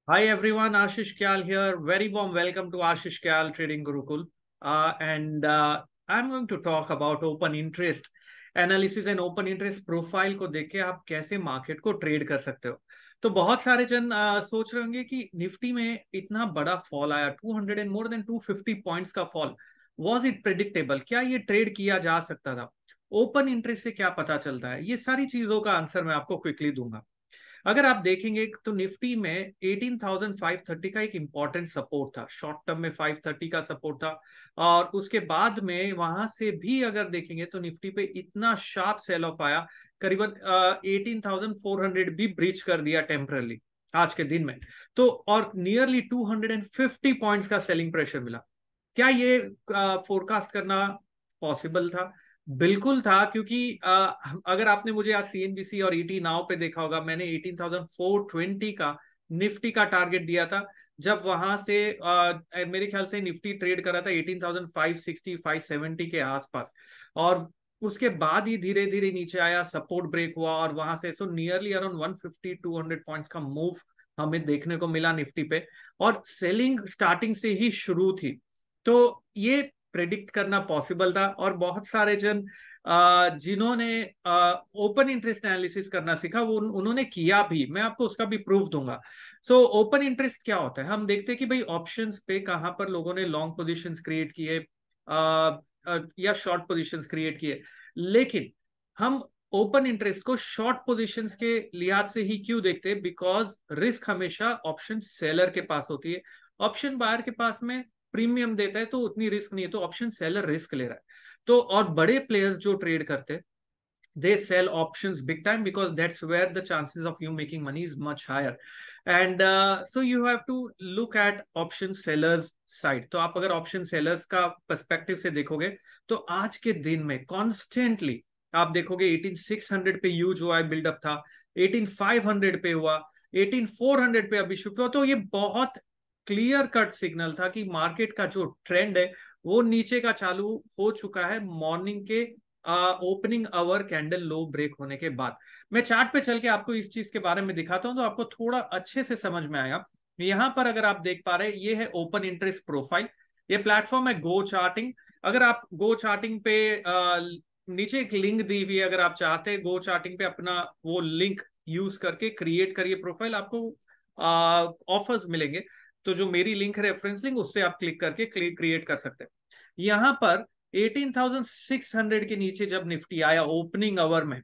Hi everyone, Ashish Kyal here. Very warm welcome to Ashish Kyal Trading Gurukul. And I'm going to talk about open interest analysis and open interest profile को देख के आप कैसे market को trade कर सकते हो। तो बहुत सारे जन सोच रहे होंगे कि निफ्टी में इतना बड़ा फॉल आया, 200 एंड मोर देन 250 पॉइंट्स का फॉल, वाज इट प्रेडिक्टेबल? क्या ये ट्रेड किया जा सकता था? ओपन इंटरेस्ट से क्या पता चलता है? ये सारी चीजों का आंसर मैं आपको क्विकली दूंगा। अगर आप देखेंगे तो निफ्टी में 18,530 का एक इंपॉर्टेंट सपोर्ट था, शॉर्ट टर्म में 530 का सपोर्ट था। और उसके बाद में वहां से भी अगर देखेंगे तो निफ्टी पे इतना शार्प सेल ऑफ आया, करीबन 18,400 भी ब्रीच कर दिया टेम्परली आज के दिन में। तो और नियरली 250 पॉइंट्स का सेलिंग प्रेशर मिला। क्या ये फोरकास्ट करना पॉसिबल था? बिल्कुल था, क्योंकि अगर आपने मुझे आज सीएनबीसी और ईटी नाउ पे देखा होगा, मैंने 18,420 का निफ्टी का टारगेट दिया था। जब वहां से मेरे ख्याल से निफ्टी ट्रेड कर रहा था 18,560 570 के आसपास, और उसके बाद ही धीरे धीरे नीचे आया, सपोर्ट ब्रेक हुआ और वहां से सो नियरली अराउंड 150 200 पॉइंट्स का मूव हमें देखने को मिला निफ्टी पे। और सेलिंग स्टार्टिंग से ही शुरू थी। तो ये प्रेडिक्ट करना पॉसिबल था। और बहुत सारे जन जिन्होंने ओपन इंटरेस्ट एनालिसिस करना सीखा, वो उन्होंने किया भी। मैं आपको उसका भी प्रूफ दूंगा। सो ओपन इंटरेस्ट क्या होता है? हम देखते हैं कि भाई ऑप्शंस पे कहां पर लोगों ने लॉन्ग पोजीशंस क्रिएट किए या शॉर्ट पोजीशंस क्रिएट किए। लेकिन हम ओपन इंटरेस्ट को शॉर्ट पोजीशंस के लिहाज से ही क्यों देखते हैं? बिकॉज रिस्क हमेशा ऑप्शन सेलर के पास होती है। ऑप्शन बायर के पास में प्रीमियम देता है तो उतनी रिस्क नहीं है, तो ऑप्शन सेलर रिस्क ले रहा है। तो और बड़े प्लेयर्स जो ट्रेड करते हैं, they sell options big time because that's where the chances of you making money is much higher. And so you have to look at option sellers side. तो आप अगर ऑप्शन सेलर्स का perspective से देखोगे तो आज के दिन में कॉन्स्टेंटली आप देखोगे 18,600 पे यूज हुआ है, बिल्डअप था, 18,500 पे हुआ, 18,400 पे अभी शुरू हुआ। तो ये बहुत क्लियर कट सिग्नल था कि मार्केट का जो ट्रेंड है वो नीचे का चालू हो चुका है मॉर्निंग के opening our candle low break होने के बाद। मैं चार्ट पे चल के आपको इस चीज के बारे में दिखाता हूं तो आपको थोड़ा अच्छे से समझ में आएगा। यहां पर अगर आप देख पा रहे हैं, ये है ओपन इंटरेस्ट प्रोफाइल। ये प्लेटफॉर्म है गो चार्टिंग। अगर आप गो चार्टिंग पे नीचे एक लिंक दी हुई है, अगर आप चाहते हैं गो चार्टिंग पे अपना वो लिंक यूज करके क्रिएट करिए प्रोफाइल, आपको ऑफर्स मिलेंगे। तो जो मेरी लिंक है, रेफरेंस लिंक, उससे आप क्लिक करके क्रिएट कर सकते हैं। यहां पर 18,600 के नीचे जब निफ्टी आया ओपनिंग आवर में,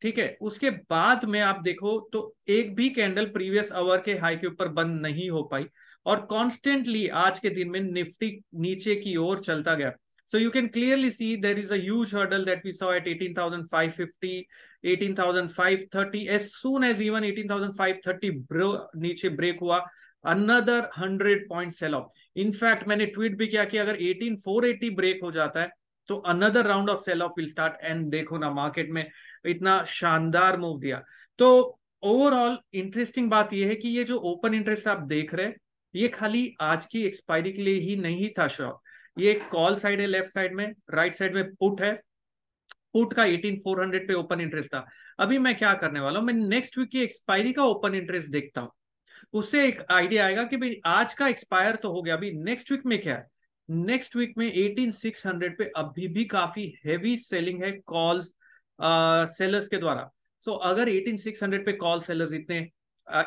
ठीक है, उसके बाद में आप देखो तो एक भी कैंडल प्रीवियस आवर के हाई के ऊपर बंद नहीं हो पाई, और कॉन्स्टेंटली आज के दिन में निफ्टी नीचे की ओर चलता गया। So you can clearly see there is a huge hurdle that we saw at 18,550 18,530, as soon as even 18,530 नीचे ब्रेक हुआ, another 100 point sell off. In fact मैंने ट्वीट भी किया कि अगर 18,480 ब्रेक हो जाता है तो another round of sell off will start. And देखो ना, मार्केट में इतना शानदार मूव दिया। तो ओवरऑल इंटरेस्टिंग बात यह है कि ये जो ओपन इंटरेस्ट आप देख रहे हैं, ये खाली आज की एक्सपायरी के लिए ही नहीं था शॉर्ट। ये एक कॉल साइड है लेफ्ट साइड में, राइट साइड में पुट है। पुट का 18,400 पे ओपन इंटरेस्ट था। अभी मैं क्या करने वाला हूं, मैं नेक्स्ट वीक की एक्सपायरी का ओपन इंटरेस्ट देखता हूं। उससे एक आइडिया आएगा कि भाई आज का एक्सपायर तो हो गया, अभी नेक्स्ट वीक में क्या है। नेक्स्ट वीक में 18,600 पे अभी भी काफी हैवी सेलिंग है कॉल्स सेलर्स के द्वारा। सो अगर 18,600 पे कॉल सेलर्स इतने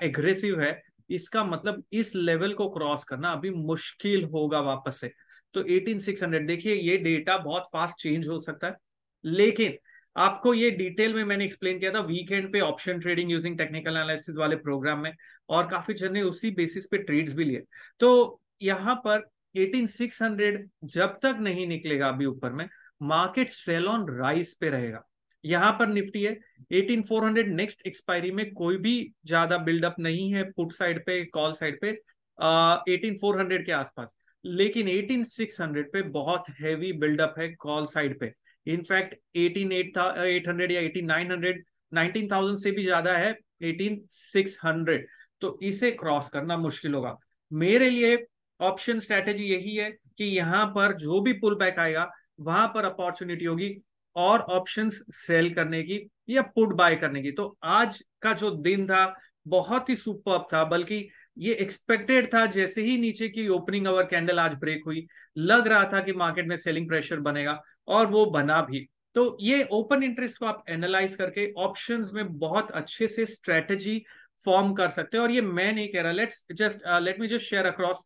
एग्रेसिव है, इसका मतलब इस लेवल को क्रॉस करना अभी मुश्किल होगा वापस से। तो 18,600, देखिए ये डेटा बहुत फास्ट चेंज हो सकता है, लेकिन आपको ये डिटेल में मैंने एक्सप्लेन किया था वीकेंड पे option trading using technical analysis वाले प्रोग्राम में, और काफी जन ने उसी बेसिस पे ट्रेड्स भी लिए। तो यहाँ पर 18,600 जब तक नहीं निकलेगा अभी ऊपर में, मार्केट सेल ऑन राइज पे रहेगा। यहां पर निफ्टी है 18,400, नेक्स्ट एक्सपायरी में कोई भी ज्यादा बिल्डअप नहीं है पुट साइड पे, कॉल साइड पे 18,400 के आसपास। लेकिन 18,600 पे बहुत हैवी बिल्डअप है कॉल साइड पे। इनफैक्ट 18,800 या 18,900, 19,000 से भी ज्यादा है 18,600। तो इसे क्रॉस करना मुश्किल होगा। मेरे लिए ऑप्शन स्ट्रेटेजी यही है कि यहां पर जो भी पुल बैक आएगा वहां पर अपॉर्चुनिटी होगी और ऑप्शंस सेल करने की या पुट बाय करने की। तो आज का जो दिन था बहुत ही सुपर्ब था, बल्कि ये एक्सपेक्टेड था। जैसे ही नीचे की ओपनिंग आवर कैंडल आज ब्रेक हुई, लग रहा था कि मार्केट में सेलिंग प्रेशर बनेगा, और वो बना भी। तो ये ओपन इंटरेस्ट को आप एनालाइज करके ऑप्शंस में बहुत अच्छे से स्ट्रेटेजी फॉर्म कर सकते हैं। और ये मैं नहीं कह रहा, let me just share across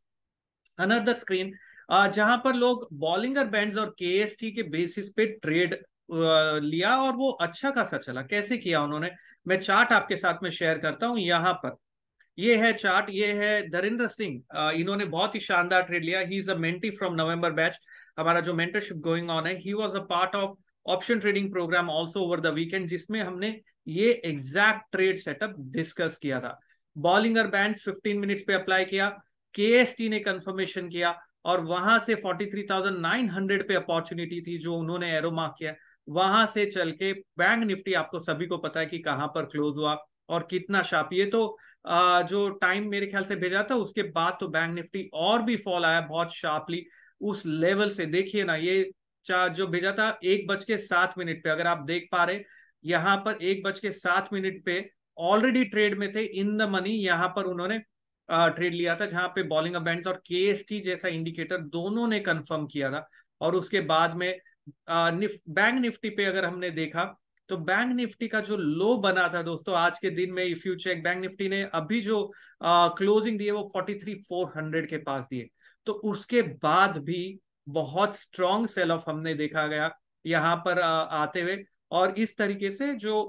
another screen, जहां पर लोग बॉलिंगर बैंड्स और केएसटी के बेसिस पे ट्रेड लिया, और वो अच्छा खासा चला। कैसे किया उन्होंने, मैं चार्ट आपके साथ में शेयर करता हूं। यहाँ पर ये है चार्ट, ये है धरिंदर सिंह, इन्होंने बहुत ही शानदार ट्रेड लिया। He is a mentee from November batch, हमारा जो मेंटरशिप गोइंग ऑन है। He was a part of option trading program also over the weekend, जिसमें हमने ये एग्जैक्ट ट्रेड सेटअप डिस्कस किया था। बॉलिंगर बैंड्स 15 मिनट्स पे अप्लाई किया, केएसटी ने कंफर्मेशन किया, और वहां से 43,900 पे अपॉर्चुनिटी थी जो उन्होंने एरो मार्क किया। वहां से चल के बैंक निफ्टी, आपको सभी को पता है कि कहां पर क्लोज हुआ और कितना शार्प। ये तो जो टाइम मेरे ख्याल से भेजा था उसके बाद तो बैंक निफ्टी और भी फॉल आया बहुत शार्पली उस लेवल से। देखिए ना, ये जो भेजा था 1:07 पे, अगर आप देख पा रहे, यहाँ पर 1:07 पे ऑलरेडी ट्रेड में थे, इन द मनी। यहाँ पर उन्होंने ट्रेड लिया था, जहां पे बॉलिंग बैंड्स और केएसटी जैसा इंडिकेटर दोनों ने कंफर्म किया था। और उसके बाद में बैंक निफ्टी पे अगर हमने देखा, तो बैंक निफ्टी का जो लो बना था दोस्तों आज के दिन में, if you check, bank Nifty ने अभी जो क्लोजिंग दी है वो 43,400 के पास दिए। तो उसके बाद भी बहुत स्ट्रॉन्ग सेल ऑफ हमने देखा गया यहाँ पर आते हुए। और इस तरीके से जो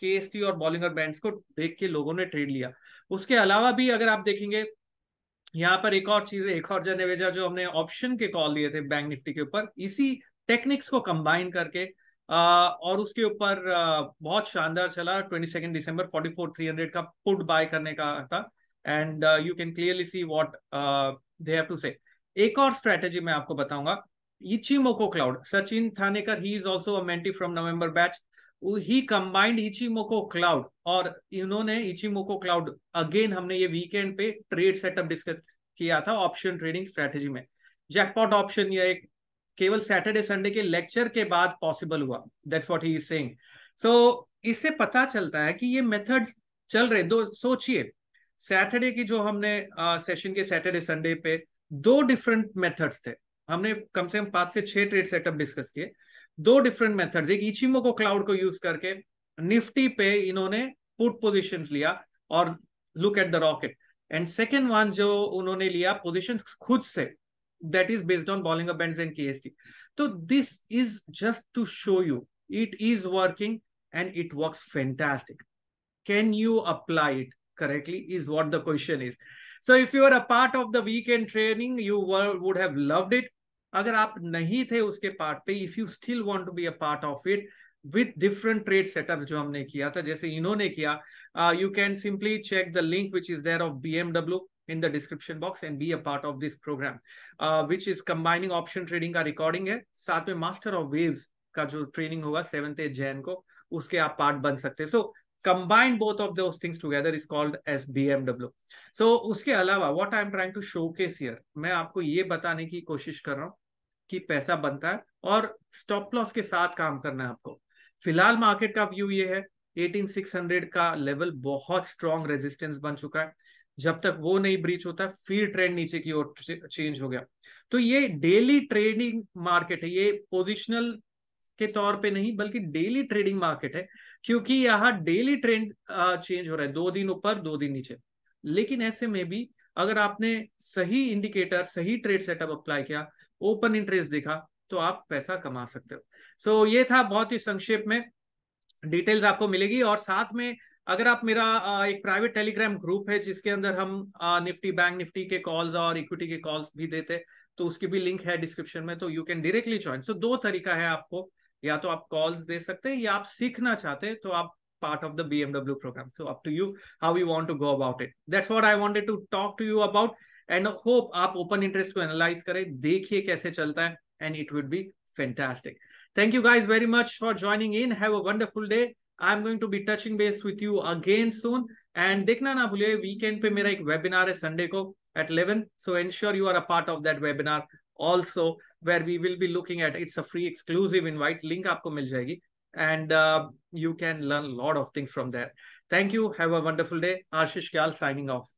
केएसटी और बॉलिंगर बैंड्स को देख के लोगों ने ट्रेड लिया। उसके अलावा भी अगर आप देखेंगे, यहाँ पर एक और चीज है, एक और जनेवेजा जो हमने ऑप्शन के कॉल लिए थे बैंक निफ्टी के ऊपर, इसी टेक्निक्स को कंबाइन करके और उसके ऊपर बहुत शानदार चला। 22 दिसंबर 44,300 का पुट बाय करने का था, and you can clearly see what they have to say. एक और स्ट्रेटेजी मैं आपको बताऊंगा, Ichimoku cloud, Sachin Thanekar, he is also a mentee from November batch. He combined Ichimoku cloud, और इन्होंने इचिमोको क्लाउड अगेन, हमने ये वीकेंड पे ट्रेड सेटअप डिस्कस किया था ऑप्शन ट्रेडिंग स्ट्रेटेजी में। जैकपॉट ऑप्शन ये एक केवल सैटरडे संडे के लेक्चर के बाद पॉसिबल हुआ, that's what he is saying. So इससे पता चलता है कि ये मेथड्स चल रहे। दो सोचिए, सैटरडे की जो हमने सेशन के सैटरडे संडे पे दो डिफरेंट मेथड्स थे। हमने कम से कम 5 से 6 ट्रेड सेटअप डिस्कस किए, दो डिफरेंट मेथड्स। एक इचिमोको क्लाउड को यूज करके निफ्टी पे इन्होंने पुट पोजीशंस लिया, और look at the rocket. And second one जो उन्होंने लिया पोजीशन खुद से, that is based on Bollinger bands and KST. तो this is just to show you it is working, and it works fantastic. Can you apply it correctly is what the question is. So if you are a part of the weekend training, you would have loved it. अगर आप नहीं थे उसके part पे, if you still want to be a part of it with different trade setup जो हमने किया था, जैसे इन्होंने किया, you can simply check the link which is there of BMW in the description box and be a part of this program, which is combining option trading का recording है, साथ में master of waves का जो training होगा 7th Jain को, उसके आप पार्ट बन सकते हैं। So combine both of those things together is called as BMW. So उसके अलावा what I'm trying to showcase here, मैं आपको ये बताने की कोशिश कर रहा हूँ कि पैसा बनता है और स्टॉप लॉस के साथ काम करना है आपको। फिलहाल मार्केट का व्यू ये है, 18,600 का लेवल बहुत स्ट्रॉन्ग रेजिस्टेंस बन चुका है। जब तक वो नहीं ब्रीच होता फिर ट्रेंड नीचे की ओर चेंज हो गया। तो ये डेली ट्रेडिंग मार्केट है, ये पोजिशनल के तौर पे नहीं बल्कि डेली ट्रेडिंग मार्केट है, क्योंकि यहाँ डेली ट्रेंड चेंज हो रहा है, 2 दिन ऊपर 2 दिन नीचे। लेकिन ऐसे में भी अगर आपने सही इंडिकेटर, सही ट्रेड सेटअप अप्लाई किया, ओपन इंटरेस्ट देखा, तो आप पैसा कमा सकते हो। सो ये था बहुत ही संक्षेप में, डिटेल्स आपको मिलेगी। और साथ में अगर आप मेरा एक प्राइवेट टेलीग्राम ग्रुप है जिसके अंदर हम निफ्टी, बैंक निफ्टी के कॉल्स और इक्विटी के कॉल्स भी देते, तो उसकी भी लिंक है डिस्क्रिप्शन में, तो यू कैन डायरेक्टली ज्वाइन। सो 2 तरीका है आपको, या तो आप कॉल्स दे सकते हैं, या आप सीखना चाहते हैं तो आप part of the BMW program. So up to you how you want to go about it. That's what I wanted to talk to you about, and hope आप ओपन इंटरेस्ट को एनालाइज करें, देखिए कैसे चलता है, and it would be fantastic. Thank you guys very much for joining in. Have a wonderful day. I'm going to be touching base with you again soon. And देखना ना भूलिए, weekend पे मेरा एक वेबिनार है संडे को at 11. So ensure you are a part of that webinar also, where we will be looking at, it's a free exclusive invite, link आपको मिल जाएगी, and you can learn a lot of things from there. Thank you. Have a wonderful day. Ashish Kyal signing off.